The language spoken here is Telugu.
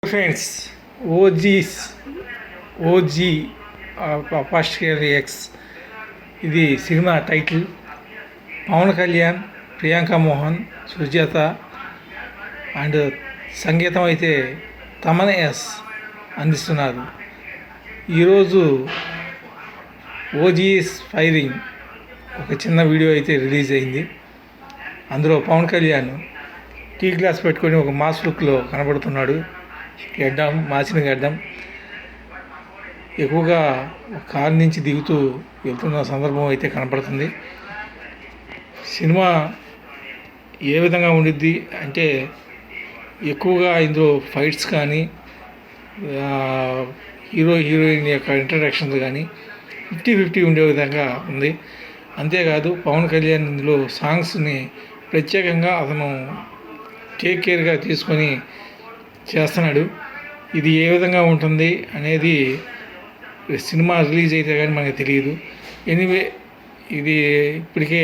Friends, OG's OG apostrophe X ఇది సినిమా టైటిల్. పవన్ కళ్యాణ్, ప్రియాంక మోహన్, సుజాత అండ్ సంగీతం అయితే తమన్ ఎస్ అందిస్తున్నారు. ఈరోజు ఓజీస్ ఫైరింగ్ ఒక చిన్న వీడియో అయితే రిలీజ్ అయింది. అందులో పవన్ కళ్యాణ్ టీ గ్లాస్ పెట్టుకొని ఒక మాస్ లుక్లో కనబడుతున్నాడు. గడ్డం, మాసిన గడ్డం, ఎక్కువగా కారు నుంచి దిగుతూ వెళ్తున్న సందర్భం అయితే కనపడుతుంది. సినిమా ఏ విధంగా ఉండిద్ది అంటే ఎక్కువగా ఇందులో ఫైట్స్ కానీ హీరో హీరోయిన్ యొక్క ఇంట్రడక్షన్స్ కానీ 50-50 ఉండే విధంగా ఉంది. అంతేకాదు పవన్ కళ్యాణ్ ఇందులో సాంగ్స్ని ప్రత్యేకంగా అతను టేక్ కేర్గా తీసుకొని చేస్తున్నాడు. ఇది ఏ విధంగా ఉంటుంది అనేది సినిమా రిలీజ్ అయితే కానీ మనకు తెలియదు. ఎనీవే ఇది ఇప్పటికే